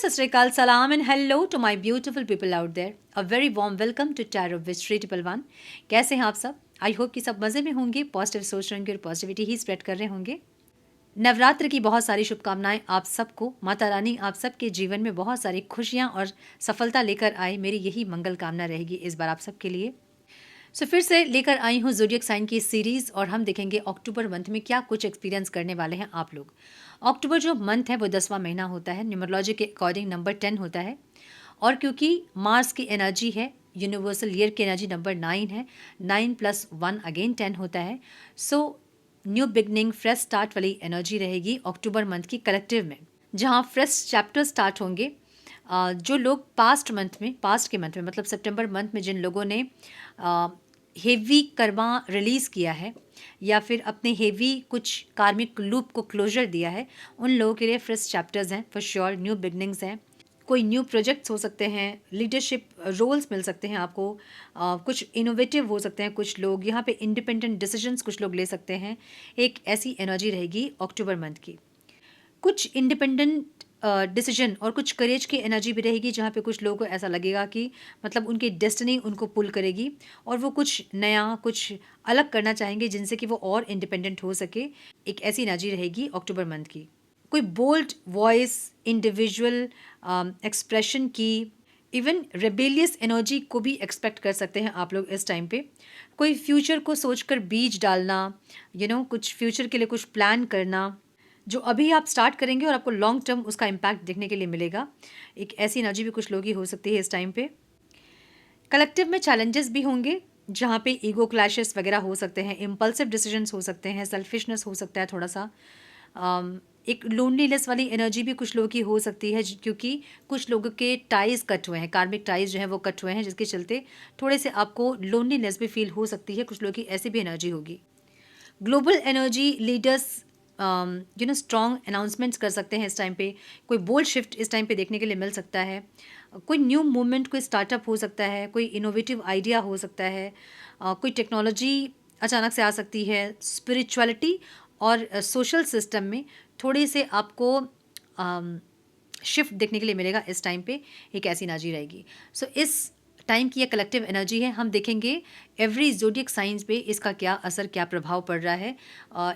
सत श्री अकाल, सलाम and hello to my beautiful people out there. A very warm welcome to tarot with Shri triple one. कैसे हैं आप सब? आई होप कि सब मज़े में होंगे, पॉजिटिव सोच रहे होंगे और पॉजिटिविटी ही स्प्रेड कर रहे होंगे। नवरात्र की बहुत सारी शुभकामनाएं आप सबको। माता रानी आप सबके जीवन में बहुत सारी खुशियां और सफलता लेकर आए, मेरी यही मंगल कामना रहेगी इस बार आप सबके लिए। फिर से लेकर आई हूँ ज़ोडिएक साइन की सीरीज़ और हम देखेंगे अक्टूबर मंथ में क्या कुछ एक्सपीरियंस करने वाले हैं आप लोग। अक्टूबर जो मंथ है वो 10वां महीना होता है, न्यूमरोलॉजी के अकॉर्डिंग नंबर 10 होता है। और क्योंकि मार्स की एनर्जी है, यूनिवर्सल ईयर की एनर्जी नंबर 9 है, 9 + 1 अगेन 10 होता है। So new beginning, fresh start वाली एनर्जी रहेगी अक्टूबर मंथ की कलेक्टिव में, जहाँ फ्रेश चैप्टर स्टार्ट होंगे। जो लोग पास्ट के मंथ में मतलब सितंबर मंथ में जिन लोगों ने हेवी कर्मा रिलीज़ किया है या फिर अपने हेवी कुछ कार्मिक लूप को क्लोजर दिया है, उन लोगों के लिए फ्रेश चैप्टर्स हैं फॉर श्योर, न्यू बिगनिंग्स हैं। कोई न्यू प्रोजेक्ट्स हो सकते हैं, लीडरशिप रोल्स मिल सकते हैं आपको, कुछ इनोवेटिव हो सकते हैं कुछ लोग, यहाँ पे इंडिपेंडेंट डिसीजंस कुछ लोग ले सकते हैं। एक ऐसी एनर्जी रहेगी अक्टूबर मंथ की। कुछ इंडिपेंडेंट डिसीजन और कुछ करेज की एनर्जी भी रहेगी, जहाँ पे कुछ लोगों को ऐसा लगेगा कि मतलब उनकी डेस्टिनी उनको पुल करेगी और वो कुछ नया, कुछ अलग करना चाहेंगे जिनसे कि वो और इंडिपेंडेंट हो सके। एक ऐसी एनर्जी रहेगी अक्टूबर मंथ की। कोई बोल्ड वॉइस, इंडिविजुअल एक्सप्रेशन की, इवन रेबेलियस एनर्जी को भी एक्सपेक्ट कर सकते हैं आप लोग इस टाइम पे। कोई फ्यूचर को सोचकर बीज डालना, कुछ फ्यूचर के लिए कुछ प्लान करना जो अभी आप स्टार्ट करेंगे और आपको लॉन्ग टर्म उसका इम्पैक्ट देखने के लिए मिलेगा। एक ऐसी एनर्जी भी कुछ लोगों की हो सकती है इस टाइम पे। कलेक्टिव में चैलेंजेस भी होंगे, जहाँ पे ईगो क्लैशेस वगैरह हो सकते हैं, इम्पल्सिव डिसीजंस हो सकते हैं, सेल्फिशनेस हो सकता है थोड़ा सा। एक लोनलीनेस वाली एनर्जी भी कुछ लोगों की हो सकती है, क्योंकि कुछ लोगों के टाइज कट हुए हैं, कार्मिक टाइज जो हैं वो कट हुए हैं, जिसके चलते थोड़े से आपको लोनलीनेस भी फील हो सकती है। कुछ लोगों की ऐसी भी एनर्जी होगी। Global energy leaders strong announcements कर सकते हैं इस टाइम पे। कोई बोल्ड शिफ्ट इस टाइम पे देखने के लिए मिल सकता है। कोई न्यू मूवमेंट, कोई स्टार्टअप हो सकता है, कोई इनोवेटिव आइडिया हो सकता है, कोई टेक्नोलॉजी अचानक से आ सकती है। स्पिरिचुअलिटी और सोशल सिस्टम में थोड़े से आपको शिफ्ट देखने के लिए मिलेगा इस टाइम पे। एक ऐसी एनर्जी रहेगी। इस टाइम की ये कलेक्टिव एनर्जी है। हम देखेंगे एवरी ज़ोडिएक साइंस पे इसका क्या असर, क्या प्रभाव पड़ रहा है।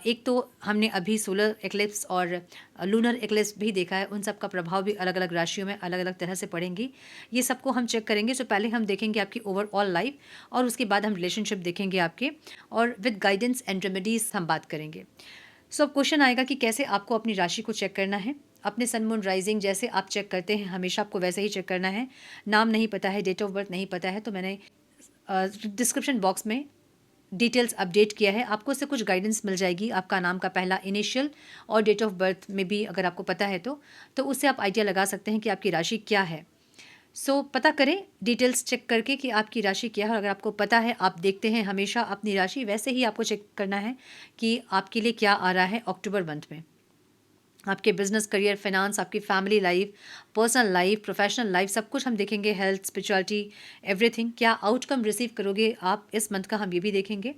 एक तो हमने अभी सोलर एक्लिप्स और लूनर एक्लिप्स भी देखा है, उन सब का प्रभाव भी अलग अलग राशियों में अलग अलग तरह से पड़ेंगी। ये सबको हम चेक करेंगे। पहले हम देखेंगे आपकी ओवरऑल लाइफ और उसके बाद हम रिलेशनशिप देखेंगे आपके, और विद गाइडेंस एंड रेमेडीज हम बात करेंगे। अब क्वेश्चन आएगा कि कैसे आपको अपनी राशि को चेक करना है। अपने सन मून राइजिंग जैसे आप चेक करते हैं हमेशा आपको वैसे ही चेक करना है। नाम नहीं पता है, डेट ऑफ बर्थ नहीं पता है, तो मैंने डिस्क्रिप्शन बॉक्स में डिटेल्स अपडेट किया है, आपको उससे कुछ गाइडेंस मिल जाएगी। आपका नाम का पहला इनिशियल और डेट ऑफ बर्थ में भी अगर आपको पता है तो उससे आप आइडिया लगा सकते हैं कि आपकी राशि क्या है। पता करें डिटेल्स चेक करके कि आपकी राशि क्या है। और अगर आपको पता है, आप देखते हैं हमेशा अपनी राशि, वैसे ही आपको चेक करना है कि आपके लिए क्या आ रहा है अक्टूबर मंथ में। आपके बिजनेस, करियर, फाइनेंस, आपकी family life, personal life, professional life, सब कुछ हम देखेंगे। Health, spirituality, everything. क्या आउटकम रिसीव करोगे आप इस मंथ का, हम ये भी देखेंगे।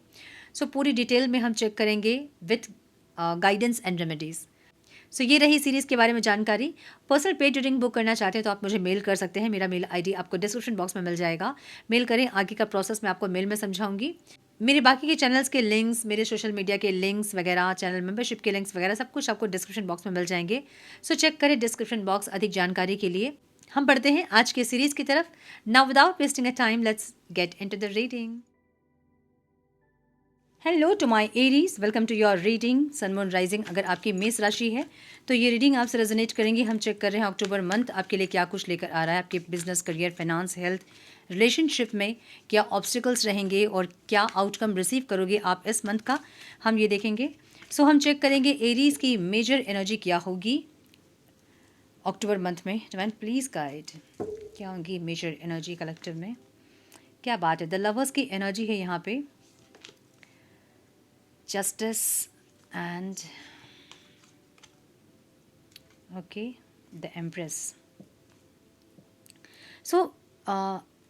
पूरी डिटेल में हम चेक करेंगे विथ गाइडेंस एंड रेमेडीज़। ये रही सीरीज़ के बारे में जानकारी। पर्सनल पेड रीडिंग बुक करना चाहते हैं तो आप मुझे मेल कर सकते हैं। मेरा मेल आईडी आपको डिस्क्रिप्शन बॉक्स में मिल जाएगा। मेल करें, आगे का प्रोसेस मैं आपको मेल में समझाऊंगी। मेरे बाकी के चैनल्स के लिंक्स, मेरे सोशल मीडिया के लिंक्स वगैरह, चैनल मेंबरशिप के लिंक्स वगैरह, सब कुछ आपको डिस्क्रिप्शन बॉक्स में मिल जाएंगे। चेक करें डिस्क्रिप्शन बॉक्स अधिक जानकारी के लिए। हम बढ़ते हैं आज के सीरीज़ की तरफ। Now without wasting a time, let's get into the reading. Hello to my Aries, welcome to your reading sun moon rising. अगर आपकी मेष राशि है तो ये रीडिंग आपसे रेजोनेट करेंगी। हम चेक कर रहे हैं अक्टूबर मंथ आपके लिए क्या कुछ लेकर आ रहा है। आपके business, career, finance, health, relationship में क्या ऑब्स्टिकल्स रहेंगे और क्या आउटकम रिसीव करोगे आप इस मंथ का, हम ये देखेंगे। हम चेक करेंगे एरीज की मेजर एनर्जी क्या होगी अक्टूबर मंथ में। डिवाइन प्लीज़ गाइड, क्या होगी मेजर एनर्जी कलेक्टिव में, क्या बात है। द लवर्स की एनर्जी है यहाँ पे, justice and okay the empress।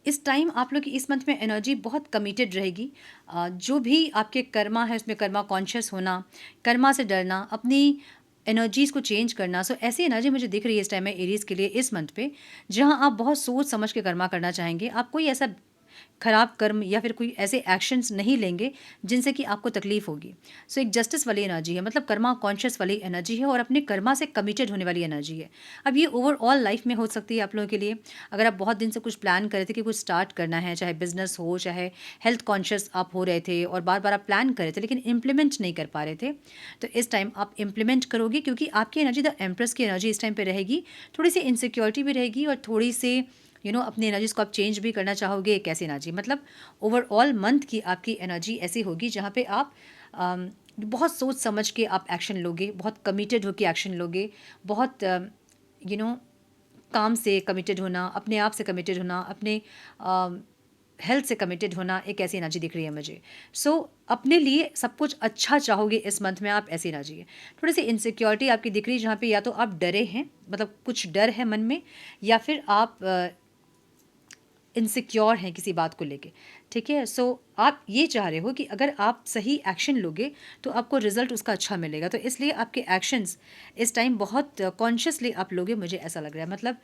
इस टाइम आप लोग की इस मंथ में एनर्जी बहुत कमिटेड रहेगी। जो भी आपके कर्मा है उसमें कर्मा कॉन्शियस होना, कर्मा से डरना, अपनी एनर्जीज़ को चेंज करना। सो ऐसी एनर्जी मुझे दिख रही है इस टाइम में एरीज़ के लिए इस मंथ पे, जहाँ आप बहुत सोच समझ के कर्मा करना चाहेंगे। आप कोई ऐसा खराब कर्म या फिर कोई ऐसे एक्शंस नहीं लेंगे जिनसे कि आपको तकलीफ होगी। सो एक जस्टिस वाली एनर्जी है, मतलब कर्मा कॉन्शियस वाली एनर्जी है और अपने कर्मा से कमिटेड होने वाली एनर्जी है। अब ये ओवरऑल लाइफ में हो सकती है आप लोगों के लिए। अगर आप बहुत दिन से कुछ प्लान कर रहे थे कि कुछ स्टार्ट करना है, चाहे बिजनेस हो, चाहे हेल्थ कॉन्शियस आप हो रहे थे और बार बार आप प्लान कर रहे थे लेकिन इम्प्लीमेंट नहीं कर पा रहे थे, तो इस टाइम आप इम्प्लीमेंट करोगे, क्योंकि आपकी एनर्जी द एम्प्रेस की एनर्जी इस टाइम पे रहेगी। थोड़ी सी इनसिक्योरिटी भी रहेगी और थोड़ी सी अपनी एनर्जीज को आप चेंज भी करना चाहोगे। एक ऐसी एनर्जी, मतलब ओवरऑल मंथ की आपकी एनर्जी ऐसी होगी जहाँ पे आप बहुत सोच समझ के आप एक्शन लोगे, बहुत कमिटेड होके एक्शन लोगे, बहुत यू नो काम से कमिटेड होना, अपने आप से कमिटेड होना, अपने हेल्थ से कमिटेड होना, एक ऐसी एनर्जी दिख रही है मुझे। सो अपने लिए सब कुछ अच्छा चाहोगे इस मंथ में आप, ऐसी एनर्जी है। थोड़ी सी इनसिक्योरिटी आपकी दिख रही है जहाँ पे या तो आप डरे हैं, मतलब कुछ डर है मन में, या फिर आप इनसिक्योर हैं किसी बात को लेके, ठीक है। सो आप ये चाह रहे हो कि अगर आप सही एक्शन लोगे तो आपको रिजल्ट उसका अच्छा मिलेगा, तो इसलिए आपके एक्शंस इस टाइम बहुत कॉन्शियसली आप लोगे, मुझे ऐसा लग रहा है। मतलब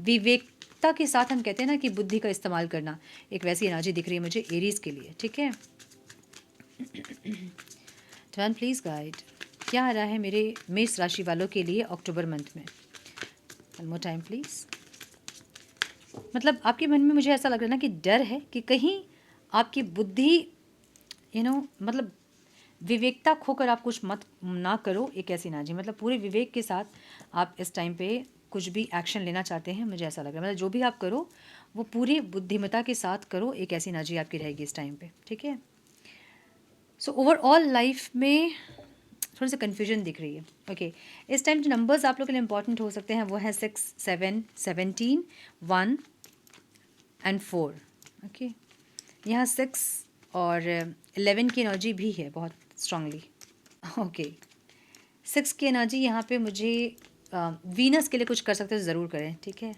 विवेकता के साथ हम कहते हैं ना कि बुद्धि का इस्तेमाल करना, एक वैसी एनर्जी दिख रही है मुझे एरीज के लिए, ठीक है। ट्वेन प्लीज़ गाइड, क्या आ रहा है मेरे मेष राशि वालों के लिए अक्टूबर मंथ में? One more time please. मतलब आपके मन में मुझे ऐसा लग रहा है ना कि डर है कि कहीं आपकी बुद्धि मतलब विवेकता खोकर आप कुछ मत ना करो, एक ऐसी एनर्जी। मतलब पूरे विवेक के साथ आप इस टाइम पे कुछ भी एक्शन लेना चाहते हैं, मुझे ऐसा लग रहा है। मतलब जो भी आप करो वो पूरी बुद्धिमत्ता के साथ करो, एक ऐसी एनर्जी आपकी रहेगी इस टाइम पे, ठीक है। सो ओवरऑल लाइफ में थोड़ी सी कन्फ्यूजन दिख रही है, ओके। इस टाइम जो नंबर्स आप लोग के लिए इंपॉर्टेंट हो सकते हैं वो है 6, 7, 17, 1 एंड 4, ओके। यहाँ 6 और 11 की एनर्जी भी है बहुत स्ट्रांगली, ओके। 6 की एनर्जी यहाँ पे मुझे वीनस के लिए कुछ कर सकते हो तो ज़रूर करें, ठीक है।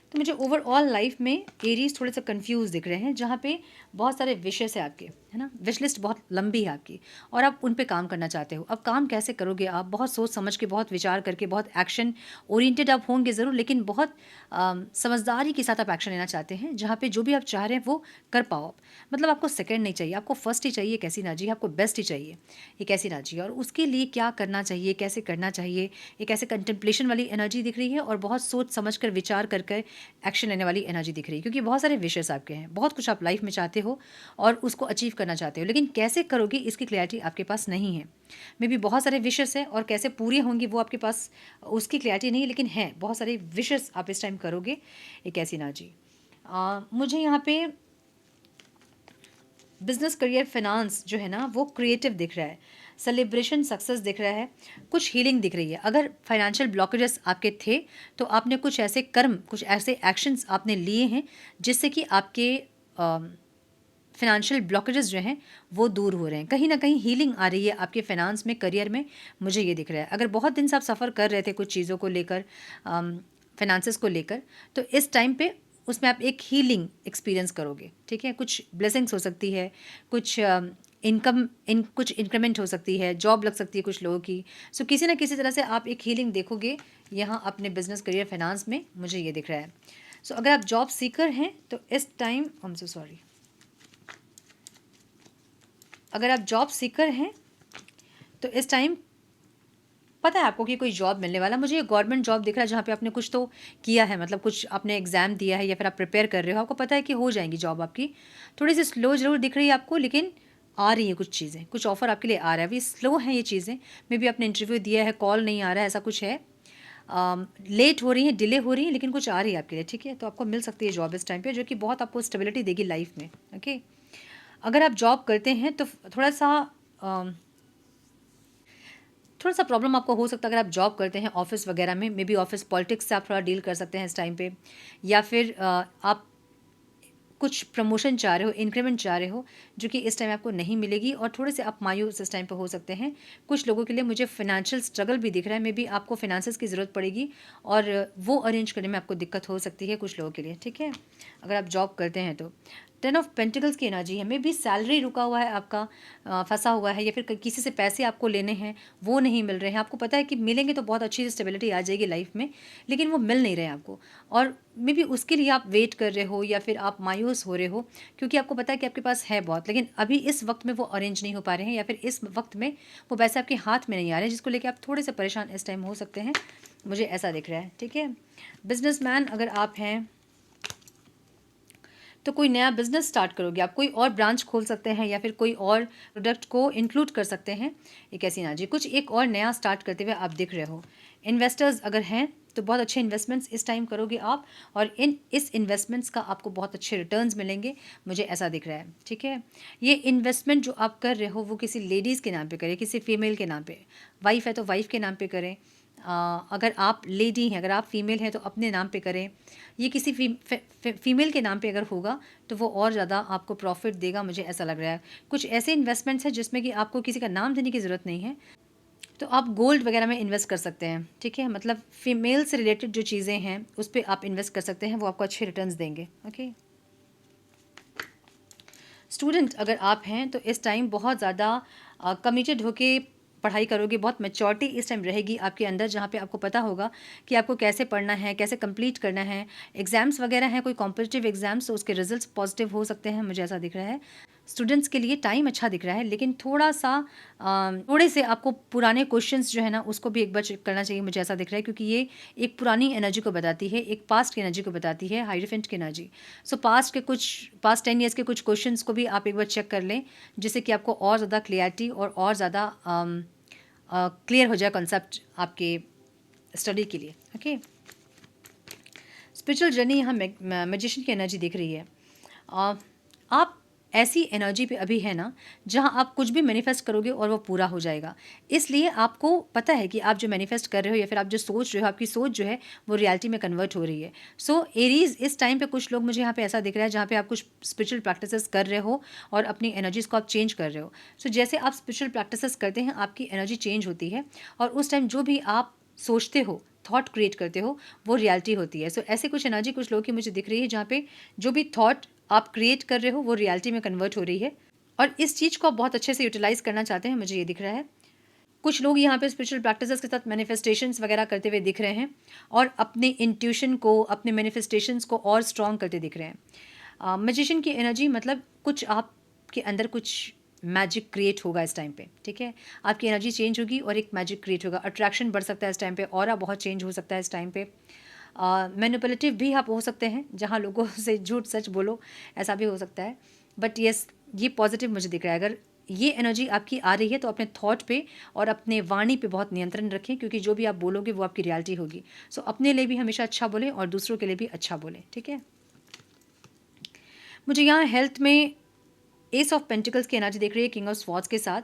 तो मुझे ओवरऑल लाइफ में एरीज थोड़े से कंफ्यूज दिख रहे हैं, जहाँ पे बहुत सारे विशेष है आपके, है ना। विश लिस्ट बहुत लंबी है आपकी और आप उन पे काम करना चाहते हो। अब काम कैसे करोगे आप? बहुत सोच समझ के, बहुत विचार करके, बहुत एक्शन ओरिएंटेड आप होंगे ज़रूर, लेकिन बहुत समझदारी के साथ आप एक्शन लेना चाहते हैं, जहाँ पे जो भी आप चाह रहे हैं वो कर पाओ आप। मतलब आपको सेकंड नहीं चाहिए, आपको फर्स्ट ही चाहिए, एक ऐसी एनर्जी, आपको बेस्ट ही चाहिए, एक ऐसी एनर्जी। और उसके लिए क्या करना चाहिए, कैसे करना चाहिए, एक ऐसे कंटेम्पलेशन वाली एनर्जी दिख रही है और बहुत सोच समझ कर, विचार कर कर एक्शन लेने वाली एनर्जी दिख रही है। क्योंकि बहुत सारे विशेष आपके हैं, बहुत कुछ आप लाइफ में चाहते हो और उसको अचीव करना चाहते हो, लेकिन कैसे करोगे इसकी क्लैरिटी आपके पास नहीं है। मे बी बहुत सारे विशेष है और कैसे पूरे होंगे वो आपके पास उसकी क्लैरिटी नहीं है, लेकिन है बहुत सारे विशेष आप इस टाइम करोगे, एक ऐसी एनर्जी। मुझे यहाँ पे बिजनेस, करियर, फाइनेंस जो है ना वो क्रिएटिव दिख रहा है, सेलिब्रेशन, सक्सेस दिख रहा है, कुछ हीलिंग दिख रही है। अगर फाइनेंशियल ब्लॉकेजेस आपके थे तो आपने कुछ ऐसे कर्म, कुछ ऐसे एक्शंस आपने लिए हैं जिससे कि आपके फाइनेंशियल ब्लॉकेजेस जो हैं वो दूर हो रहे हैं। कहीं ना कहीं हीलिंग आ रही है आपके फाइनेंस में, करियर में, मुझे ये दिख रहा है। अगर बहुत दिन से आप सफ़र कर रहे थे कुछ चीज़ों को लेकर, फाइनेंसेस को लेकर, तो इस टाइम पे उसमें आप एक हीलिंग एक्सपीरियंस करोगे, ठीक है। कुछ ब्लेसिंग्स हो सकती है, कुछ कुछ इंक्रीमेंट हो सकती है, जॉब लग सकती है कुछ लोगों की। सो किसी ना किसी तरह से आप एक हीलिंग देखोगे यहाँ अपने बिजनेस, करियर, फाइनेंस में, मुझे ये दिख रहा है। सो अगर आप जॉब सीकर हैं तो इस time, I am so sorry, अगर आप जॉब सीकर हैं तो इस टाइम पता है आपको कि कोई जॉब मिलने वाला। मुझे ये गवर्नमेंट जॉब दिख रहा है जहाँ पे आपने कुछ तो किया है, मतलब कुछ आपने एग्ज़ाम दिया है या फिर आप प्रिपेयर कर रहे हो, आपको पता है कि हो जाएंगी जॉब आपकी। थोड़ी सी स्लो ज़रूर दिख रही है आपको, लेकिन आ रही है कुछ चीज़ें, कुछ ऑफ़र आपके लिए आ रहा है। अभी स्लो हैं ये चीज़ें, मे बी आपने इंटरव्यू दिया है, कॉल नहीं आ रहा है, ऐसा कुछ है। लेट हो रही है, डिले हो रही है, लेकिन कुछ आ रही है आपके लिए, ठीक है। तो आपको मिल सकती है जॉब इस टाइम पे, जो कि बहुत आपको स्टेबिलिटी देगी लाइफ में, ओके। अगर आप जॉब करते हैं तो थोड़ा सा थोड़ा सा प्रॉब्लम आपको हो सकता है अगर आप जॉब करते हैं ऑफिस वगैरह में। मे बी ऑफिस पॉलिटिक्स से आप थोड़ा डील कर सकते हैं इस टाइम पे, या फिर आप कुछ प्रमोशन चाह रहे हो, इंक्रीमेंट चाह रहे हो, जो कि इस टाइम आपको नहीं मिलेगी और थोड़े से आप मायूस इस टाइम पे हो सकते हैं। कुछ लोगों के लिए मुझे फाइनेंशियल स्ट्रगल भी दिख रहा है, मे बी आपको फाइनेंसेस की ज़रूरत पड़ेगी और वो अरेंज करने में आपको दिक्कत हो सकती है कुछ लोगों के लिए, ठीक है, अगर आप जॉब करते हैं तो। 10 ऑफ पेंटिकल्स की एनर्जी है, मे बी सैलरी रुका हुआ है आपका, फंसा हुआ है, या फिर किसी से पैसे आपको लेने हैं वो नहीं मिल रहे हैं। आपको पता है कि मिलेंगे तो बहुत अच्छी स्टेबिलिटी आ जाएगी लाइफ में, लेकिन वो मिल नहीं रहे हैं आपको, और मे बी उसके लिए आप वेट कर रहे हो या फिर आप मायूस हो रहे हो, क्योंकि आपको पता है कि आपके पास है बहुत, लेकिन अभी इस वक्त में वो अरेंज नहीं हो पा रहे हैं, या फिर इस वक्त में वो पैसे आपके हाथ में नहीं आ रहे हैं, जिसको लेकर आप थोड़े से परेशान इस टाइम हो सकते हैं, मुझे ऐसा दिख रहा है। ठीक है, बिजनेसमैन अगर आप हैं तो कोई नया बिजनेस स्टार्ट करोगे आप, कोई और ब्रांच खोल सकते हैं या फिर कोई और प्रोडक्ट को इंक्लूड कर सकते हैं। एक ऐसी एनर्जी, कुछ एक और नया स्टार्ट करते हुए आप दिख रहे हो। इन्वेस्टर्स अगर हैं तो बहुत अच्छे इन्वेस्टमेंट्स इस टाइम करोगे आप, और इस इन्वेस्टमेंट्स का आपको बहुत अच्छे रिटर्न्स मिलेंगे, मुझे ऐसा दिख रहा है। ठीक है, ये इन्वेस्टमेंट जो आप कर रहे हो वो किसी लेडीज़ के नाम पे करें, किसी फीमेल के नाम पे, वाइफ है तो वाइफ के नाम पे करें, अगर आप लेडी हैं, अगर आप फीमेल हैं तो अपने नाम पे करें। ये किसी फीमेल के नाम पे अगर होगा तो वो और ज़्यादा आपको प्रॉफिट देगा, मुझे ऐसा लग रहा है। कुछ ऐसे इन्वेस्टमेंट्स हैं जिसमें कि आपको किसी का नाम देने की ज़रूरत नहीं है, तो आप गोल्ड वगैरह में इन्वेस्ट कर सकते हैं। ठीक है, मतलब फीमेल से रिलेटेड जो चीज़ें हैं उस पर आप इन्वेस्ट कर सकते हैं, वो आपको अच्छे रिटर्न्स देंगे। ओके, स्टूडेंट अगर आप हैं तो इस टाइम बहुत ज़्यादा कमिटेड होके पढ़ाई करोगे, बहुत मैच्योरिटी इस टाइम रहेगी आपके अंदर, जहाँ पे आपको पता होगा कि आपको कैसे पढ़ना है, कैसे कंप्लीट करना है। एग्ज़ाम्स वगैरह हैं, कोई कॉम्पिटिटिव एग्ज़ाम्स, तो उसके रिजल्ट्स पॉजिटिव हो सकते हैं, मुझे ऐसा दिख रहा है। स्टूडेंट्स के लिए टाइम अच्छा दिख रहा है, लेकिन थोड़ा सा थोड़े से आपको पुराने क्वेश्चंस जो है ना उसको भी एक बार चेक करना चाहिए, मुझे ऐसा दिख रहा है, क्योंकि ये एक पुरानी एनर्जी को बताती है, एक पास्ट की एनर्जी को बताती है, हाइरोफेंट की एनर्जी। सो पास्ट 10 ईयर्स के कुछ क्वेश्चंस को भी आप एक बार चेक कर लें, जिससे कि आपको और ज़्यादा क्लियरिटी और ज़्यादा क्लियर हो जाए कॉन्सेप्ट आपके स्टडी के लिए। ओके, स्पिरिचुअल जर्नी, यहाँ मैजिशियन की एनर्जी दिख रही है। आप ऐसी एनर्जी पे अभी है ना जहाँ आप कुछ भी मैनिफेस्ट करोगे और वो पूरा हो जाएगा, इसलिए आपको पता है कि आप जो मैनिफेस्ट कर रहे हो या फिर आप जो सोच रहे हो, आपकी सोच जो है वो रियलिटी में कन्वर्ट हो रही है। सो एरीज, इस टाइम पे कुछ लोग, मुझे यहाँ पे ऐसा दिख रहा है जहाँ पे आप कुछ स्पिरिचुअल प्रैक्टिसेस कर रहे हो और अपनी एनर्जीज़ को आप चेंज कर रहे हो। सो जैसे आप स्पिरिचुअल प्रैक्टिसेस करते हैं आपकी एनर्जी चेंज होती है, और उस टाइम जो भी आप सोचते हो, थॉट क्रिएट करते हो, वो रियलिटी होती है। सो ऐसे कुछ एनर्जी कुछ लोगों की मुझे दिख रही है जहाँ पे जो भी थॉट आप क्रिएट कर रहे हो वो रियलिटी में कन्वर्ट हो रही है, और इस चीज़ को आप बहुत अच्छे से यूटिलाइज करना चाहते हैं, मुझे ये दिख रहा है। कुछ लोग यहाँ पे स्पिरिचुअल प्रैक्टिसेस के साथ मैनिफेस्टेशंस वगैरह करते हुए दिख रहे हैं, और अपने इंट्यूशन को, अपने मैनिफेस्टेशंस को और स्ट्रॉन्ग करते दिख रहे हैं। मैजिशियन की एनर्जी मतलब कुछ आपके अंदर कुछ मैजिक क्रिएट होगा इस टाइम पे। ठीक है, आपकी एनर्जी चेंज होगी और एक मैजिक क्रिएट होगा, अट्रैक्शन बढ़ सकता है इस टाइम पे, ऑरा बहुत चेंज हो सकता है इस टाइम पे। मैनिपुलेटिव भी आप हो सकते हैं, जहाँ लोगों से झूठ सच बोलो, ऐसा भी हो सकता है। बट येस, ये पॉजिटिव मुझे दिख रहा है। अगर ये एनर्जी आपकी आ रही है तो अपने थॉट पे और अपने वाणी पे बहुत नियंत्रण रखें, क्योंकि जो भी आप बोलोगे वो आपकी रियलिटी होगी। सो अपने लिए भी हमेशा अच्छा बोलें और दूसरों के लिए भी अच्छा बोलें। ठीक है, मुझे यहाँ हेल्थ में एस ऑफ पेंटिकल्स की एनर्जी दिख रही है किंग ऑफ स्वॉर्ड्स के साथ।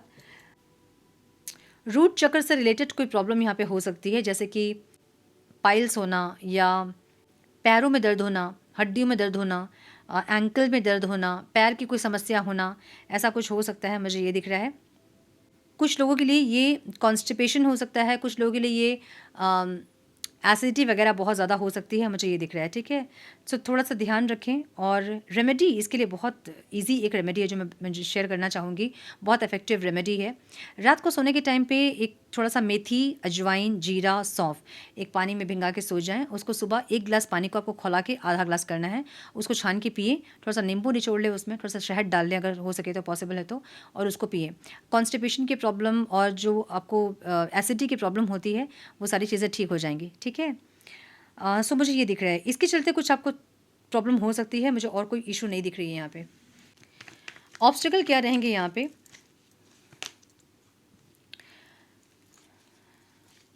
रूट चक्र से रिलेटेड कोई प्रॉब्लम यहाँ पे हो सकती है, जैसे कि पाइल्स होना, या पैरों में दर्द होना, हड्डियों में दर्द होना, एंकल में दर्द होना, पैर की कोई समस्या होना, ऐसा कुछ हो सकता है, मुझे ये दिख रहा है। कुछ लोगों के लिए ये कॉन्स्टिपेशन हो सकता है, कुछ लोगों के लिए ये एसिडिटी वगैरह बहुत ज़्यादा हो सकती है, मुझे ये दिख रहा है। ठीक है, सो थोड़ा सा ध्यान रखें। और रेमेडी इसके लिए बहुत इजी एक रेमेडी है जो मैं शेयर करना चाहूँगी, बहुत इफेक्टिव रेमेडी है। रात को सोने के टाइम पे एक थोड़ा सा मेथी, अजवाइन, जीरा, सौंफ एक पानी में भिंगा के सो जाएं। उसको सुबह 1 गिलास पानी को आपको खौला के आधा ग्लास करना है, उसको छान के पिए। थोड़ा सा नींबू निचोड़ ले, उसमें थोड़ा सा शहद डाल लें अगर हो सके तो, पॉसिबल है तो, और उसको पिए। कॉन्स्टिपेशन की प्रॉब्लम और जो आपको एसिडिटी की प्रॉब्लम होती है वो सारी चीज़ें ठीक हो जाएंगी। ठीक है, सो मुझे ये दिख रहा है, इसके चलते कुछ आपको प्रॉब्लम हो सकती है, मुझे और कोई इशू नहीं दिख रही है यहाँ पे। ऑब्स्टिकल क्या रहेंगे यहाँ पे?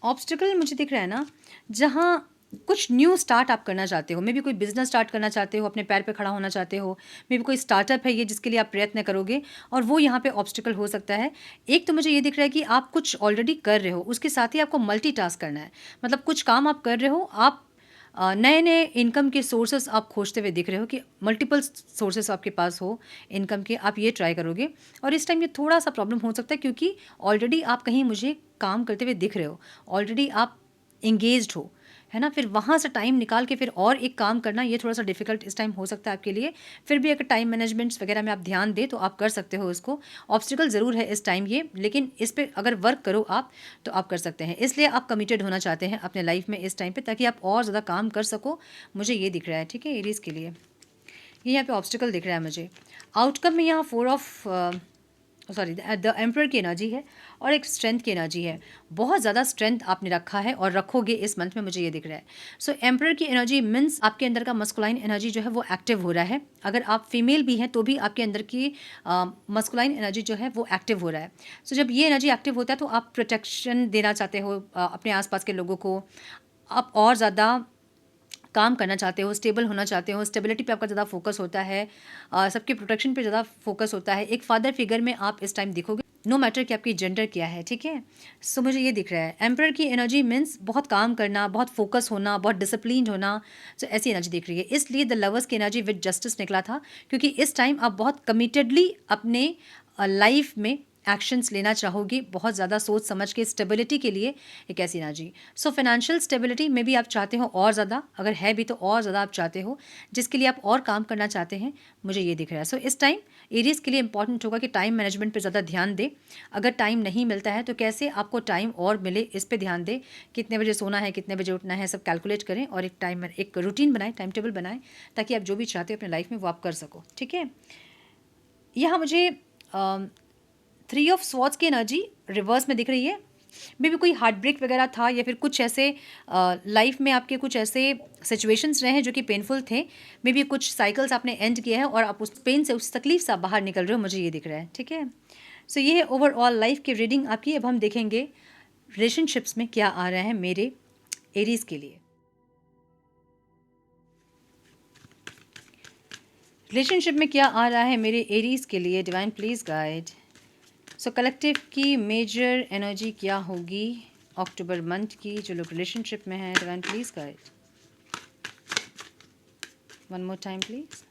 ऑब्स्टिकल मुझे दिख रहा है ना, जहाँ कुछ न्यू स्टार्ट आप करना चाहते हो, मे बी कोई बिजनेस स्टार्ट करना चाहते हो, अपने पैर पे खड़ा होना चाहते हो, मे बी कोई स्टार्टअप है ये जिसके लिए आप प्रयत्न करोगे, और वो यहाँ पे ऑब्स्टिकल हो सकता है। एक तो मुझे ये दिख रहा है कि आप कुछ ऑलरेडी कर रहे हो, उसके साथ ही आपको मल्टीटास्क करना है, मतलब कुछ काम आप कर रहे हो, आप नए नए इनकम के सोर्सेस आप खोजते हुए दिख रहे हो, कि मल्टीपल सोर्सेस आपके पास हो इनकम के, आप ये ट्राई करोगे। और इस टाइम ये थोड़ा सा प्रॉब्लम हो सकता है, क्योंकि ऑलरेडी आप कहीं मुझे काम करते हुए दिख रहे हो, ऑलरेडी आप इंगेज्ड हो, है ना? फिर वहाँ से टाइम निकाल के फिर और एक काम करना, ये थोड़ा-सा डिफ़िकल्ट इस टाइम हो सकता है आपके लिए। फिर भी अगर टाइम मैनेजमेंट्स वगैरह में आप ध्यान दें तो आप कर सकते हो इसको। ऑब्स्टिकल ज़रूर है इस टाइम ये, लेकिन इस पे अगर वर्क करो आप तो आप कर सकते हैं। इसलिए आप कमिटेड होना चाहते हैं अपने लाइफ़ में इस टाइम पे, ताकि आप और ज़्यादा काम कर सको, मुझे ये दिख रहा है, ठीक है, एरीज़ के लिए। ये यहाँ पे ऑब्स्टिकल दिख रहा है मुझे। आउटकम में यहाँ 4 ऑफ सॉरी द एम्परर की एनर्जी है और एक स्ट्रेंथ की एनर्जी है। बहुत ज़्यादा स्ट्रेंथ आपने रखा है और रखोगे इस मंथ में, मुझे ये दिख रहा है। सो एम्परर की एनर्जी मीन्स आपके अंदर का मस्कुलाइन एनर्जी जो है वो एक्टिव हो रहा है। अगर आप फीमेल भी हैं तो भी आपके अंदर की मस्कुलाइन एनर्जी जो है वो एक्टिव हो रहा है। सो जब ये एनर्जी एक्टिव होता है तो आप प्रोटेक्शन देना चाहते हो अपने आसपास के लोगों को। आप और ज़्यादा काम करना चाहते हो, स्टेबल होना चाहते हो, स्टेबिलिटी पे आपका ज़्यादा फोकस होता है, सबके प्रोटेक्शन पे ज़्यादा फोकस होता है। एक फादर फिगर में आप इस टाइम दिखोगे, नो मैटर कि आपकी जेंडर क्या है, ठीक है। सो मुझे ये दिख रहा है एम्परर की एनर्जी मीन्स बहुत काम करना, बहुत फोकस होना, बहुत डिसिप्लिन होना। सो ऐसी एनर्जी दिख रही है। इसलिए द लवर्स की एनर्जी विद जस्टिस निकला था, क्योंकि इस टाइम आप बहुत कमिटेडली अपने लाइफ में एक्शंस लेना चाहोगे, बहुत ज़्यादा सोच समझ के, स्टेबिलिटी के लिए एक ऐसी एनर्जी। सो फाइनेंशियल स्टेबिलिटी में भी आप चाहते हो और ज़्यादा, अगर है भी तो और ज़्यादा आप चाहते हो, जिसके लिए आप और काम करना चाहते हैं, मुझे ये दिख रहा है। सो इस टाइम एरीज़ के लिए इंपॉर्टेंट होगा कि टाइम मैनेजमेंट पे ज़्यादा ध्यान दे। अगर टाइम नहीं मिलता है तो कैसे आपको टाइम और मिले, इस पे ध्यान दे। कितने बजे सोना है, कितने बजे उठना है, सब कैलकुलेट करें और एक रूटीन बनाएं, टाइम टेबल बनाएं, ताकि आप जो भी चाहते हो अपने लाइफ में वो आप कर सको, ठीक है। यहाँ मुझे 3 ऑफ स्वॉर्ड्स की एनर्जी रिवर्स में दिख रही है। मे बी कोई हार्ट ब्रेक वगैरह था, या फिर कुछ ऐसे लाइफ में आपके कुछ ऐसे सिचुएशंस रहे हैं जो कि पेनफुल थे। मे बी कुछ साइकिल्स आपने एंड किया है और आप उस पेन से, उस तकलीफ से आप बाहर निकल रहे हो, मुझे ये दिख रहा है, ठीक है। सो ये है ओवरऑल लाइफ की रीडिंग आपकी। अब हम देखेंगे रिलेशनशिप्स में क्या आ रहा है मेरे एरीज के लिए। रिलेशनशिप में क्या आ रहा है मेरे एरीज के लिए, divine please guide. So collective की मेजर एनर्जी क्या होगी अक्टूबर मंथ की, जो लोग रिलेशनशिप में हैं, divine please guide. One more time please.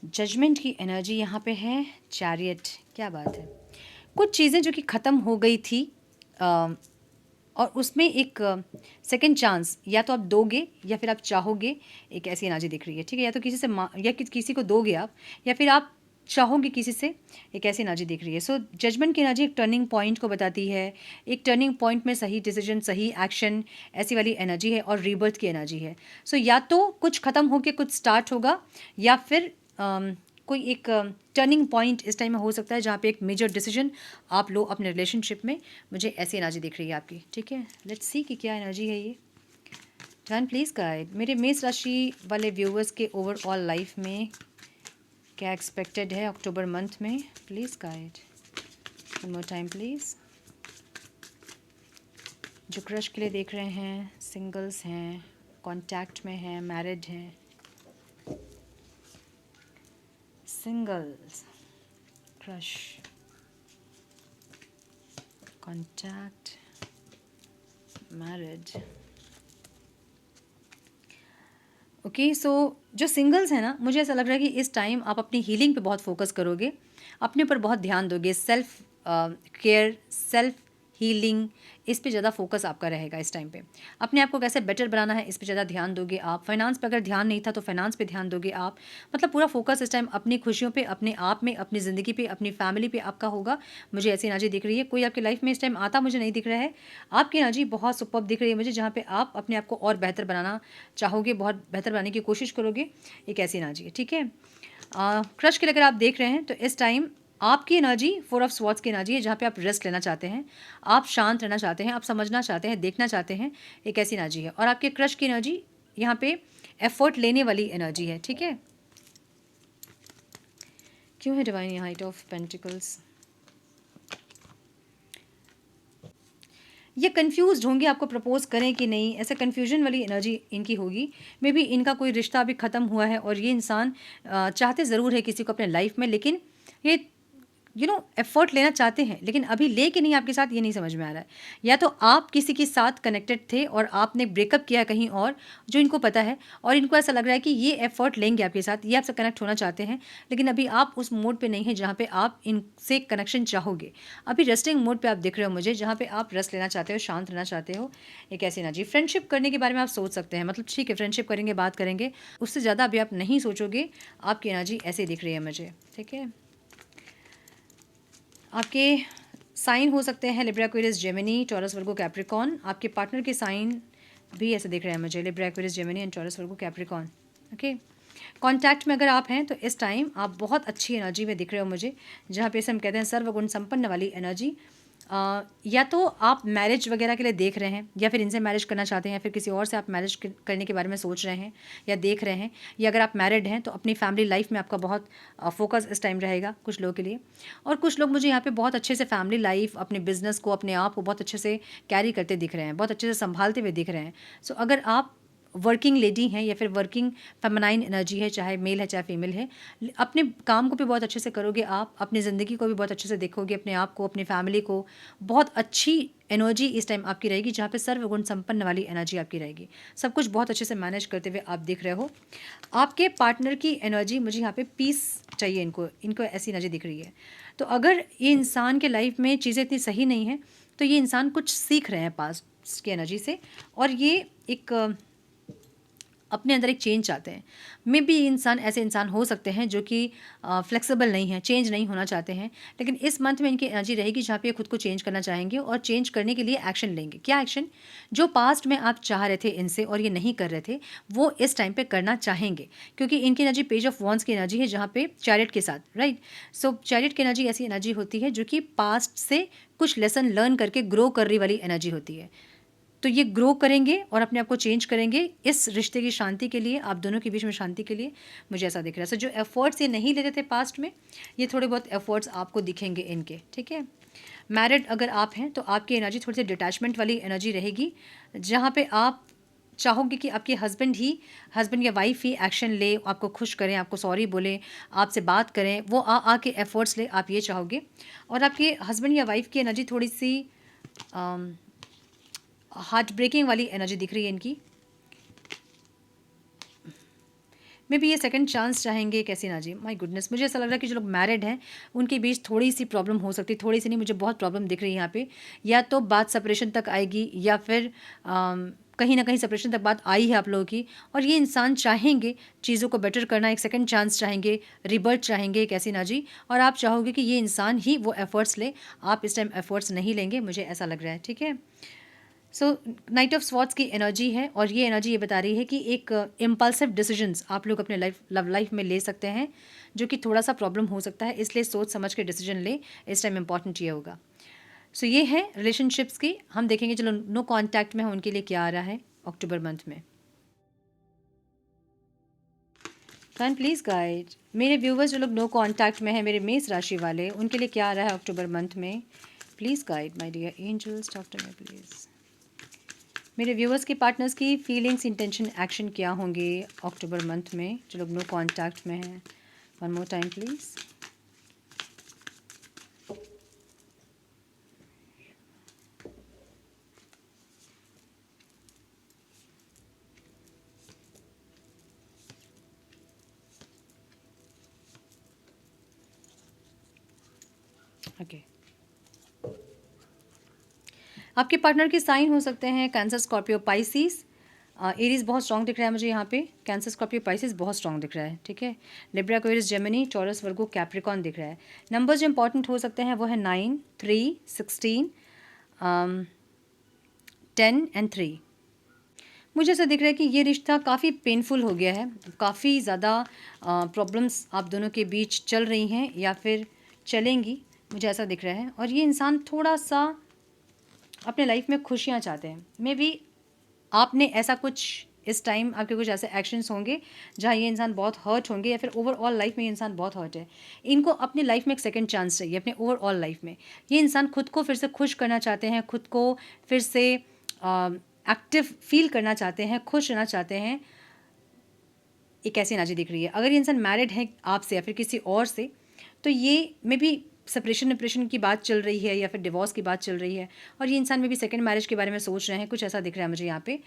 Judgement की एनर्जी यहाँ पे है, चैरियट, क्या बात है। कुछ चीज़ें जो कि ख़त्म हो गई थी और उसमें एक सेकंड चांस या तो आप दोगे या फिर आप चाहोगे, एक ऐसी एनर्जी दिख रही है, ठीक है। या तो किसी से या किसी को दोगे आप, या फिर आप चाहोगे किसी से, एक ऐसी एनर्जी दिख रही है। सो जजमेंट की एनर्जी एक टर्निंग पॉइंट को बताती है। एक टर्निंग पॉइंट में सही डिसीजन, सही एक्शन, ऐसी वाली एनर्जी है, और रीबर्थ की एनर्जी है। सो या तो कुछ ख़त्म होकर कुछ स्टार्ट होगा, या फिर कोई एक टर्निंग पॉइंट इस टाइम में हो सकता है जहाँ पे एक मेजर डिसीजन आप लो अपने रिलेशनशिप में। मुझे ऐसी एनर्जी दिख रही है आपकी, ठीक है। लेट्स सी कि क्या एनर्जी है ये। डिवाइन प्लीज गाइड मेरे मेष राशि वाले व्यूअर्स के ओवरऑल लाइफ में क्या एक्सपेक्टेड है अक्टूबर मंथ में, please guide. One more time please. जो क्रश के लिए देख रहे हैं, सिंगल्स हैं, कॉन्टैक्ट में हैं, मैरिड हैं, singles, crush, contact, marriage. Okay, so जो सिंगल्स हैं ना, मुझे ऐसा लग रहा है कि इस टाइम आप अपनी हीलिंग पे बहुत फोकस करोगे, अपने ऊपर बहुत ध्यान दोगे, सेल्फ केयर, सेल्फ हीलिंग, इस पे ज़्यादा फोकस आपका रहेगा इस टाइम पे। अपने आप को कैसे बेटर बनाना है, इस पे ज़्यादा ध्यान दोगे आप। फाइनेंस पे अगर ध्यान नहीं था तो फाइनेंस पे ध्यान दोगे आप। मतलब पूरा फोकस इस टाइम अपनी खुशियों पे, अपने आप में, अपनी ज़िंदगी पे, अपनी फैमिली पे आपका होगा। मुझे ऐसी एनर्जी दिख रही है। कोई आपकी लाइफ में इस टाइम आता मुझे नहीं दिख रहा है। आपकी एनर्जी बहुत सुपर्ब दिख रही है मुझे, जहाँ पे आप अपने आप को और बेहतर बनाना चाहोगे, बहुत बेहतर बनाने की कोशिश करोगे, एक ऐसी एनर्जी है, ठीक है। क्रश के लिए अगर आप देख रहे हैं तो इस टाइम आपकी एनर्जी 4 ऑफ स्वॉर्ड्स की एनर्जी है, जहाँ पे आप रेस्ट लेना चाहते हैं, आप शांत रहना चाहते हैं, आप समझना चाहते हैं, देखना चाहते हैं, एक ऐसी एनर्जी है। और आपके क्रश की एनर्जी यहाँ पे एफर्ट लेने वाली एनर्जी है, ठीक है। क्यों है डिवाइन यहाँ 8 ऑफ पेंटिकल्स? ये कंफ्यूज होंगे आपको प्रपोज करें कि नहीं, ऐसे कन्फ्यूजन वाली एनर्जी इनकी होगी। मे बी इनका कोई रिश्ता अभी ख़त्म हुआ है और ये इंसान चाहते ज़रूर है किसी को अपने लाइफ में, लेकिन ये एफर्ट लेना चाहते हैं, लेकिन अभी ले कि नहीं आपके साथ ये नहीं समझ में आ रहा है। या तो आप किसी के साथ कनेक्टेड थे और आपने ब्रेकअप किया कहीं और, जो इनको पता है, और इनको ऐसा लग रहा है कि ये एफर्ट लेंगे आपके साथ, ये आपसे कनेक्ट होना चाहते हैं, लेकिन अभी आप उस मोड पे नहीं हैं जहाँ पे आप इनसे कनेक्शन चाहोगे। अभी रेस्टिंग मोड पे आप दिख रहे हो मुझे, जहाँ पे आप रेस्ट लेना चाहते हो, शांत रहना चाहते हो। एक ऐसी एनर्जी, फ्रेंडशिप करने के बारे में आप सोच सकते हैं, मतलब ठीक है फ्रेंडशिप करेंगे, बात करेंगे, उससे ज़्यादा अभी आप नहीं सोचोगे। आपकी एनर्जी ऐसे दिख रही है मुझे, ठीक है। आपके साइन हो सकते हैं लिब्रा, एक्वेरियस, जेमिनी, टॉरस, वर्गो, कैप्रिकॉन। आपके पार्टनर के साइन भी ऐसे दिख रहे हैं मुझे, Libra, Aquarius, Gemini and taurus, Virgo, Capricorn. Okay, contact में अगर आप हैं तो इस टाइम आप बहुत अच्छी एनर्जी में दिख रहे हो मुझे, जहाँ पे इसे हम कहते हैं सर्वगुण संपन्न वाली एनर्जी। या तो आप मैरिज वगैरह के लिए देख रहे हैं, या फिर इनसे मैरिज करना चाहते हैं, या फिर किसी और से आप मैरिज करने के बारे में सोच रहे हैं या देख रहे हैं, या अगर आप मैरिड हैं तो अपनी फैमिली लाइफ में आपका बहुत फोकस इस टाइम रहेगा कुछ लोगों के लिए। और कुछ लोग मुझे यहाँ पे बहुत अच्छे से फैमिली लाइफ, अपने बिजनेस को, अपने आप को बहुत अच्छे से कैरी करते दिख रहे हैं, बहुत अच्छे से संभालते हुए दिख रहे हैं। सो अगर आप वर्किंग लेडी हैं या फिर वर्किंग फेमिनाइन एनर्जी है, चाहे मेल है चाहे फीमेल है, अपने काम को भी बहुत अच्छे से करोगे आप, अपनी ज़िंदगी को भी बहुत अच्छे से देखोगे, अपने आप को, अपनी फैमिली को। बहुत अच्छी एनर्जी इस टाइम आपकी रहेगी, जहाँ पे सर्वगुण संपन्न वाली एनर्जी आपकी रहेगी। सब कुछ बहुत अच्छे से मैनेज करते हुए आप दिख रहे हो। आपके पार्टनर की एनर्जी मुझे यहाँ पे पीस चाहिए, इनको ऐसी एनर्जी दिख रही है। तो अगर ये इंसान के लाइफ में चीज़ें इतनी सही नहीं हैं, तो ये इंसान कुछ सीख रहे हैं पास्ट की एनर्जी से, और ये एक अपने अंदर एक चेंज चाहते हैं। मे बी इंसान ऐसे इंसान हो सकते हैं जो कि फ्लेक्सिबल नहीं है, चेंज नहीं होना चाहते हैं, लेकिन इस मंथ में इनकी एनर्जी रहेगी जहाँ पे ये खुद को चेंज करना चाहेंगे, और चेंज करने के लिए एक्शन लेंगे। क्या एक्शन? जो पास्ट में आप चाह रहे थे इनसे और ये नहीं कर रहे थे, वो इस टाइम पे करना चाहेंगे, क्योंकि इनकी एनर्जी पेज ऑफ वॉन्ड्स की एनर्जी है, जहाँ पे चैरियट के साथ, राइट। सो चैरियट की एनर्जी ऐसी एनर्जी होती है जो कि पास्ट से कुछ लेसन लर्न करके ग्रो कर रही वाली एनर्जी होती है। तो ये ग्रो करेंगे और अपने आप को चेंज करेंगे इस रिश्ते की शांति के लिए, आप दोनों के बीच में शांति के लिए, मुझे ऐसा दिख रहा है। सो जो एफर्ट्स ये नहीं लेते थे पास्ट में, ये थोड़े बहुत एफर्ट्स आपको दिखेंगे इनके, ठीक है। मैरिड अगर आप हैं तो आपकी एनर्जी थोड़ी सी डिटैचमेंट वाली एनर्जी रहेगी, जहाँ पे आप चाहोगे कि आपके हस्बैंड या वाइफ ही एक्शन ले, आपको खुश करें, आपको सॉरी बोले, आपसे बात करें, वो आके एफर्ट्स ले, आप ये चाहोगे। और आपके हस्बैंड या वाइफ की एनर्जी थोड़ी सी हार्ट ब्रेकिंग वाली एनर्जी दिख रही है इनकी। मे बी ये सेकंड चांस चाहेंगे, कैसी एनर्जी, माय गुडनेस। मुझे ऐसा लग रहा है कि जो लोग मैरिड हैं उनके बीच थोड़ी सी प्रॉब्लम हो सकती है, थोड़ी सी नहीं, मुझे बहुत प्रॉब्लम दिख रही है यहाँ पे। या तो बात सेपरेशन तक आएगी, या फिर कहीं ना कहीं सेपरेशन तक बात आई है आप लोगों की, और ये इंसान चाहेंगे चीज़ों को बेटर करना, एक सेकंड चांस चाहेंगे, रिबर्थ चाहेंगे, एक ऐसी एनर्जी। और आप चाहोगे कि ये इंसान ही वो एफर्ट्स ले, आप इस टाइम एफर्ट्स नहीं लेंगे, मुझे ऐसा लग रहा है, ठीक है। सो नाइट ऑफ स्वॉर्ड्स की एनर्जी है, और ये एनर्जी ये बता रही है कि एक इम्पल्सिव डिसीजंस आप लोग अपने लव लाइफ में ले सकते हैं, जो कि थोड़ा सा प्रॉब्लम हो सकता है, इसलिए सोच समझ के डिसीजन ले, इस टाइम इंपॉर्टेंट ये होगा। सो ये है रिलेशनशिप्स की। हम देखेंगे चलो नो कॉन्टैक्ट में है उनके लिए क्या आ रहा है अक्टूबर मंथ में। कैन प्लीज़ गाइड मेरे व्यूवर्स जो लोग नो कॉन्टैक्ट में है, मेरे मेष राशि वाले, उनके लिए क्या आ रहा है अक्टूबर मंथ में। Please guide my dear angels, talk to me please. मेरे व्यूवर्स के पार्टनर्स की फीलिंग्स, इंटेंशन, एक्शन क्या होंगे अक्टूबर मंथ में, जो लोग नो कॉन्टैक्ट में हैं। One more time please. Okay, आपके पार्टनर के साइन हो सकते हैं कैंसर, स्कॉर्पियो, पाइसिस। एरीज बहुत स्ट्रॉन्ग दिख रहा है मुझे यहाँ पे, कैंसर, स्कॉर्पियो, पाइसिस बहुत स्ट्रॉन्ग दिख रहा है, ठीक है। लिब्रा, एक्वेरियस, जेमिनी, टॉरस, वर्गो, कैप्रिकॉन दिख रहा है। नंबर्स जो इंपॉर्टेंट हो सकते हैं वो है 9, 3, 16, 10 एंड 3। मुझे ऐसा दिख रहा है कि ये रिश्ता काफ़ी पेनफुल हो गया है, काफ़ी ज़्यादा प्रॉब्लम्स आप दोनों के बीच चल रही हैं या फिर चलेंगी, मुझे ऐसा दिख रहा है। और ये इंसान थोड़ा सा अपने लाइफ में खुशियाँ चाहते हैं। मे बी आपने ऐसा कुछ, इस टाइम आपके कुछ ऐसे एक्शंस होंगे जहाँ ये इंसान बहुत हर्ट होंगे, या फिर ओवरऑल लाइफ में ये इंसान बहुत हर्ट है। इनको अपनी लाइफ में एक सेकंड चांस चाहिए, अपने ओवरऑल लाइफ में। ये इंसान खुद को फिर से खुश करना चाहते हैं, खुद को फिर से एक्टिव फील करना चाहते हैं, खुश रहना चाहते हैं। एक ऐसी एनर्जी दिख रही है। अगर ये इंसान मैरिड है आपसे या फिर किसी और से, तो ये मे बी सेपरेशन डिप्रेशन की बात चल रही है या फिर डिवोर्स की बात चल रही है, और ये इंसान में भी सेकंड मैरिज के बारे में सोच रहे हैं, कुछ ऐसा दिख रहा है मुझे यहाँ पे।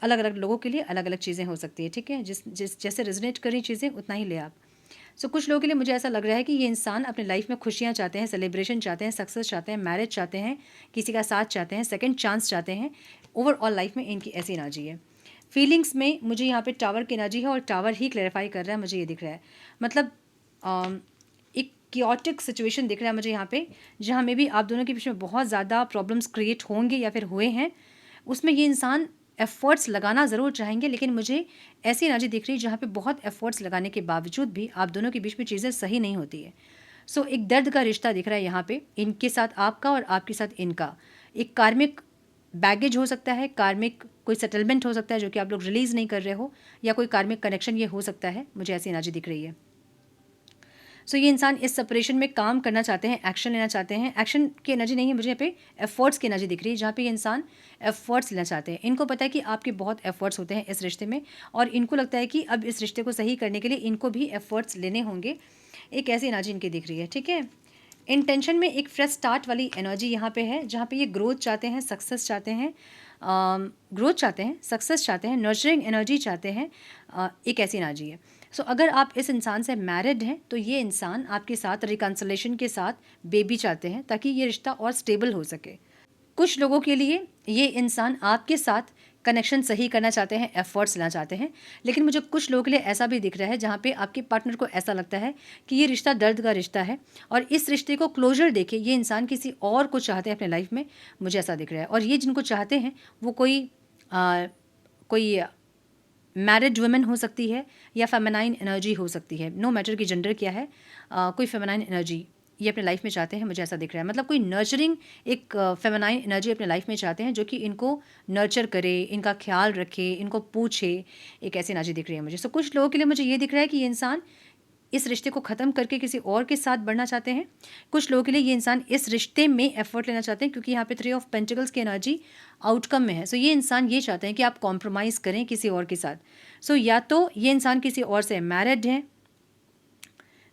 अलग अलग लोगों के लिए अलग अलग चीज़ें हो सकती है, ठीक है, जिस जैसे रेजोनेट कर रही चीज़ें उतना ही ले आप। सो कुछ लोगों के लिए मुझे ऐसा लग रहा है कि ये इंसान अपने लाइफ में खुशियाँ चाहते हैं, सेलिब्रेशन चाहते हैं, सक्सेस चाहते हैं, मैरिज चाहते हैं, किसी का साथ चाहते हैं, सेकंड चांस चाहते हैं। ओवरऑल लाइफ में इनकी ऐसी एनर्जी है। फीलिंग्स में मुझे यहाँ पे टावर की एनर्जी है, और टावर ही क्लैरिफाई कर रहा है, मुझे ये दिख रहा है। मतलब एक क्योटिक सिचुएशन दिख रहा है मुझे यहाँ पे, जहाँ में भी आप दोनों के बीच में बहुत ज़्यादा प्रॉब्लम्स क्रिएट होंगे या फिर हुए हैं। उसमें ये इंसान एफ़र्ट्स लगाना ज़रूर चाहेंगे, लेकिन मुझे ऐसी एनर्जी दिख रही है जहाँ पे बहुत एफ़र्ट्स लगाने के बावजूद भी आप दोनों के बीच में चीज़ें सही नहीं होती है। सो एक दर्द का रिश्ता दिख रहा है यहाँ पे, इनके साथ आपका और आपके साथ इनका। एक कार्मिक बैगेज हो सकता है, कार्मिक कोई सेटलमेंट हो सकता है जो कि आप लोग रिलीज़ नहीं कर रहे हो, या कोई कार्मिक कनेक्शन ये हो सकता है, मुझे ऐसी एनर्जी दिख रही है। सो ये इंसान इस सेपरेशन में काम करना चाहते हैं, एक्शन लेना चाहते हैं। एक्शन की एनर्जी नहीं है मुझे यहाँ पे, एफर्ट्स की एनर्जी दिख रही है, जहाँ पे ये इंसान एफर्ट्स लेना चाहते हैं। इनको पता है कि आपके बहुत एफर्ट्स होते हैं इस रिश्ते में, और इनको लगता है कि अब इस रिश्ते को सही करने के लिए इनको भी एफर्ट्स लेने होंगे। एक ऐसी एनर्जी इनकी दिख रही है, ठीक है। इंटेंशन में एक फ्रेश स्टार्ट वाली एनर्जी यहाँ पे है, जहाँ पे ये ग्रोथ चाहते हैं, सक्सेस चाहते हैं, ग्रोथ चाहते हैं, सक्सेस चाहते हैं, नर्चरिंग एनर्जी चाहते हैं। एक ऐसी एनर्जी है। सो अगर आप इस इंसान से मैरिड हैं तो ये इंसान आपके साथ रिकन्सिलेशन के साथ बेबी चाहते हैं, ताकि ये रिश्ता और स्टेबल हो सके। कुछ लोगों के लिए ये इंसान आपके साथ कनेक्शन सही करना चाहते हैं, एफर्ट्स लेना चाहते हैं, लेकिन मुझे कुछ लोगों के लिए ऐसा भी दिख रहा है जहाँ पे आपके पार्टनर को ऐसा लगता है कि ये रिश्ता दर्द का रिश्ता है, और इस रिश्ते को क्लोजर देके ये इंसान किसी और को चाहते हैं अपने लाइफ में, मुझे ऐसा दिख रहा है। और ये जिनको चाहते हैं वो कोई मैरिड वुमेन हो सकती है, या फेमिनाइन एनर्जी हो सकती है, नो मैटर कि जेंडर क्या है। कोई फेमिनाइन एनर्जी ये अपने लाइफ में चाहते हैं, मुझे ऐसा दिख रहा है। मतलब कोई नर्चरिंग एक फेमिनाइन एनर्जी अपने लाइफ में चाहते हैं, जो कि इनको नर्चर करे, इनका ख्याल रखे, इनको पूछे। एक ऐसी एनर्जी दिख रही है मुझे। सो कुछ लोगों के लिए मुझे ये दिख रहा है कि ये इंसान इस रिश्ते को ख़त्म करके किसी और के साथ बढ़ना चाहते हैं। कुछ लोगों के लिए ये इंसान इस रिश्ते में एफर्ट लेना चाहते हैं, क्योंकि यहाँ पे 3 ऑफ पेंटिकल्स की एनर्जी आउटकम में है। सो ये इंसान ये चाहते हैं कि आप कॉम्प्रोमाइज़ करें किसी और के साथ। सो या तो ये इंसान किसी और से मैरिड हैं,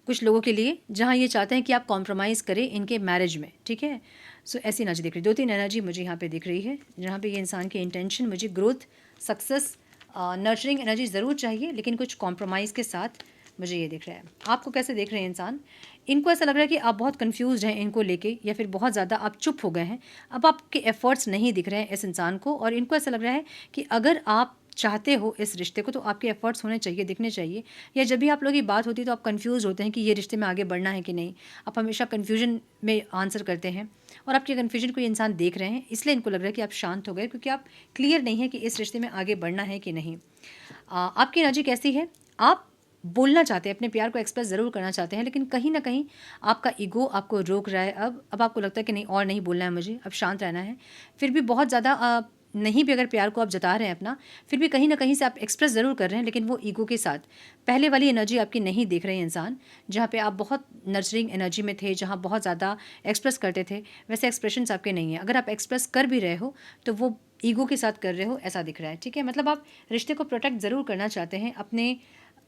कुछ लोगों के लिए जहाँ ये चाहते हैं कि आप कॉम्प्रोमाइज़ करें इनके मैरिज में, ठीक है। सो ऐसी एनर्जी दिख रही है। 2-3 एनर्जी मुझे यहाँ पे दिख रही है, जहाँ पे ये इंसान की इंटेंशन मुझे ग्रोथ, सक्सेस, नर्चरिंग एनर्जी ज़रूर चाहिए, लेकिन कुछ कॉम्प्रोमाइज़ के साथ मुझे ये दिख रहा है। आपको कैसे देख रहे हैं इंसान? इनको ऐसा लग रहा है कि आप बहुत कन्फ्यूज़्ड हैं इनको लेके, या फिर बहुत ज़्यादा आप चुप हो गए हैं। अब आपके एफ़र्ट्स नहीं दिख रहे हैं इस इंसान को, और इनको ऐसा लग रहा है कि अगर आप चाहते हो इस रिश्ते को तो आपके एफ़र्ट्स होने चाहिए, दिखने चाहिए। या जब भी आप लोगों की बात होती है तो आप कन्फ्यूज़ होते हैं कि ये रिश्ते में आगे बढ़ना है कि नहीं। आप हमेशा कन्फ्यूजन में आंसर करते हैं, और आपके कन्फ्यूजन को ये इंसान देख रहे हैं, इसलिए इनको लग रहा है कि आप शांत हो गए, क्योंकि आप क्लियर नहीं है कि इस रिश्ते में आगे बढ़ना है कि नहीं। आपकी एनर्जी कैसी है? आप बोलना चाहते हैं, अपने प्यार को एक्सप्रेस ज़रूर करना चाहते हैं, लेकिन कहीं न कहीं आपका ईगो आपको रोक रहा है। अब आपको लगता है कि नहीं, और नहीं बोलना है मुझे, अब शांत रहना है। फिर भी बहुत ज़्यादा नहीं भी अगर प्यार को आप जता रहे हैं अपना, फिर भी कहीं न कहीं से आप एक्सप्रेस ज़रूर कर रहे हैं, लेकिन वो ईगो के साथ। पहले वाली एनर्जी आपकी नहीं देख रहे हैं इंसान, जहाँ पे आप बहुत नर्चरिंग एनर्जी में थे, जहाँ बहुत ज़्यादा एक्सप्रेस करते थे, वैसे एक्सप्रेशंस आपके नहीं हैं। अगर आप एक्सप्रेस कर भी रहे हो, तो वो ईगो के साथ कर रहे हो, ऐसा दिख रहा है, ठीक है। मतलब आप रिश्ते को प्रोटेक्ट ज़रूर करना चाहते हैं, अपने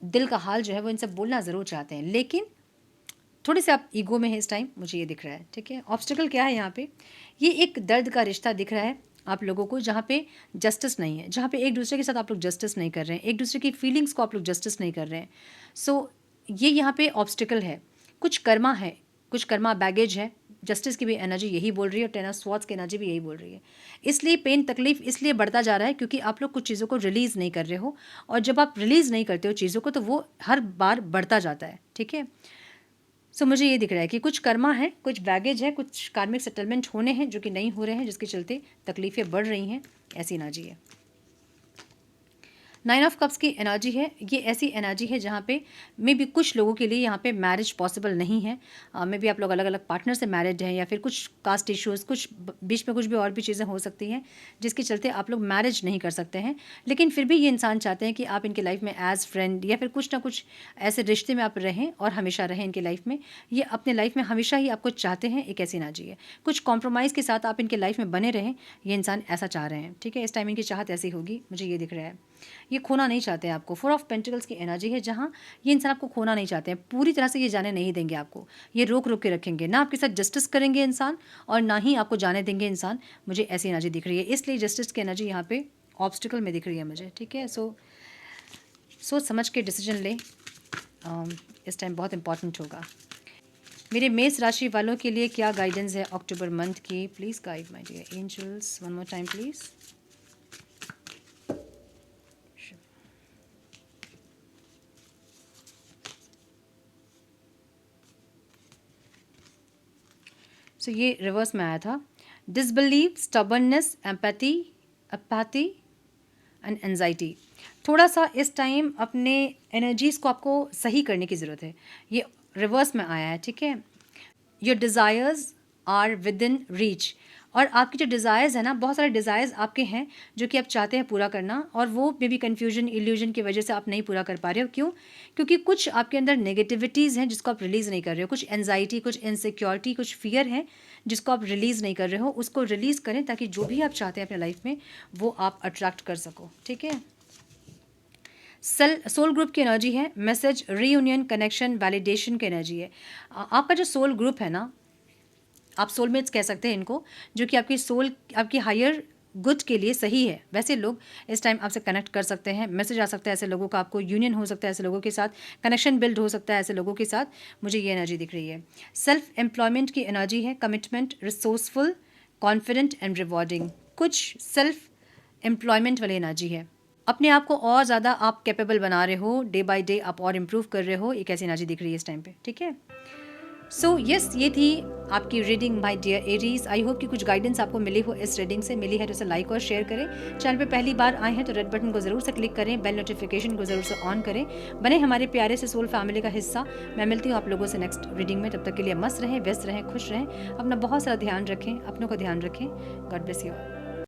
दिल का हाल जो है वो इनसे बोलना ज़रूर चाहते हैं, लेकिन थोड़े से आप ईगो में हैं इस टाइम, मुझे ये दिख रहा है, ठीक है। ऑब्स्टिकल क्या है यहाँ पे? ये एक दर्द का रिश्ता दिख रहा है आप लोगों को, जहाँ पे जस्टिस नहीं है, जहाँ पे एक दूसरे के साथ आप लोग जस्टिस नहीं कर रहे हैं, एक दूसरे की फीलिंग्स को आप लोग जस्टिस नहीं कर रहे हैं। सो ये यहाँ पे ऑब्स्टिकल है, कुछ कर्मा है, कुछ कर्मा बैगेज है। जस्टिस की भी एनर्जी यही बोल रही है, और 10 ऑफ स्वॉर्ड्स की एनर्जी भी यही बोल रही है। इसलिए पेन, तकलीफ इसलिए बढ़ता जा रहा है क्योंकि आप लोग कुछ चीज़ों को रिलीज़ नहीं कर रहे हो, और जब आप रिलीज़ नहीं करते हो चीज़ों को तो वो हर बार बढ़ता जाता है, ठीक है। सो मुझे ये दिख रहा है कि कुछ कर्मा है, कुछ बैगेज है, कुछ कार्मिक सेटलमेंट होने हैं जो कि नहीं हो रहे हैं, जिसके चलते तकलीफ़ें बढ़ रही हैं, ऐसी एनर्जी है। 9 ऑफ कप्स की एनर्जी है, ये ऐसी एनर्जी है जहाँ पे मे बी कुछ लोगों के लिए यहाँ पे मैरिज पॉसिबल नहीं है। मे बी आप लोग अलग अलग पार्टनर से मैरिड हैं, या फिर कुछ कास्ट इश्यूज़, कुछ बीच में कुछ भी और भी चीज़ें हो सकती हैं जिसके चलते आप लोग मैरिज नहीं कर सकते हैं। लेकिन फिर भी ये इंसान चाहते हैं कि आप इनके लाइफ में एज फ्रेंड, या फिर कुछ ना कुछ ऐसे रिश्ते में आप रहें और हमेशा रहें इनके लाइफ में। ये अपने लाइफ में हमेशा ही आपको चाहते हैं, एक ऐसी एनर्जी है। कुछ कॉम्प्रोमाइज़ के साथ आप इनके लाइफ में बने रहें, ये इंसान ऐसा चाह रहे हैं, ठीक है। इस टाइम इनकी चाहत ऐसी होगी, मुझे ये दिख रहा है। ये खोना नहीं चाहते हैं आपको। 4 ऑफ पेंटिकल्स की एनर्जी है, जहाँ ये इंसान आपको खोना नहीं चाहते हैं, पूरी तरह से ये जाने नहीं देंगे आपको, ये रोक रोक के रखेंगे, ना आपके साथ जस्टिस करेंगे इंसान और ना ही आपको जाने देंगे इंसान। मुझे ऐसी एनर्जी दिख रही है, इसलिए जस्टिस की एनर्जी यहाँ पे ऑब्स्टिकल में दिख रही है मुझे, ठीक है। सोच समझ के डिसीजन लें, इस टाइम बहुत इंपॉर्टेंट होगा। मेरे मेष राशि वालों के लिए क्या गाइडेंस है अक्टूबर मंथ की? Please guide my dear angels, one more time please. So ये रिवर्स में आया था। Disbelieve, stubbornness, apathy and anxiety. थोड़ा सा इस टाइम अपने एनर्जीज़ को आपको सही करने की ज़रूरत है। ये रिवर्स में आया है, ठीक है। Your desires are within reach, और आपकी जो डिज़ायर्स है ना, बहुत सारे डिज़ायर्स आपके हैं जो कि आप चाहते हैं पूरा करना, और वो मे बी कन्फ्यूजन, इल्यूजन की वजह से आप नहीं पूरा कर पा रहे हो। क्यों? क्योंकि कुछ आपके अंदर नेगेटिविटीज़ हैं जिसको आप रिलीज़ नहीं कर रहे हो, कुछ एनजाइटी, कुछ इनसिक्योरिटी, कुछ फियर है जिसको आप रिलीज़ नहीं कर रहे हो। उसको रिलीज़ करें ताकि जो भी आप चाहते हैं अपने लाइफ में वो आप अट्रैक्ट कर सको, ठीक है। सोल ग्रुप की एनर्जी है, मैसेज, रीयूनियन, कनेक्शन, वैलिडेशन की एनर्जी है। आपका जो सोल ग्रुप है ना, आप सोलमेट्स कह सकते हैं इनको, जो कि आपकी सोल, आपकी हायर गुड के लिए सही है, वैसे लोग इस टाइम आपसे कनेक्ट कर सकते हैं। मैसेज आ सकता है ऐसे लोगों का, आपको यूनियन हो सकता है ऐसे लोगों के साथ, कनेक्शन बिल्ड हो सकता है ऐसे लोगों के साथ। मुझे ये एनर्जी दिख रही है। सेल्फ एम्प्लॉयमेंट की एनर्जी है, commitment, resourceful, confident and rewarding. कुछ सेल्फ एम्प्लॉयमेंट वाली एनर्जी है, अपने आप को और ज़्यादा आप कैपेबल बना रहे हो, डे बाय डे आप और इम्प्रूव कर रहे हो, एक ऐसी एनर्जी दिख रही है इस टाइम पे, ठीक है। सो यस, ये थी आपकी reading my dear Aries. I hope कि कुछ गाइडेंस आपको मिली हो, इस रीडिंग से मिली है तो इसे लाइक और शेयर करें। चैनल पे पहली बार आए हैं तो रेड बटन को ज़रूर से क्लिक करें, बेल नोटिफिकेशन को ज़रूर से ऑन करें, बने हमारे प्यारे से सोल फैमिली का हिस्सा। मैं मिलती हूँ आप लोगों से नेक्स्ट रीडिंग में। तब तक के लिए मस्त रहें, व्यस्त रहें, खुश रहें, अपना बहुत सारा ध्यान रखें, अपनों का ध्यान रखें। God bless you.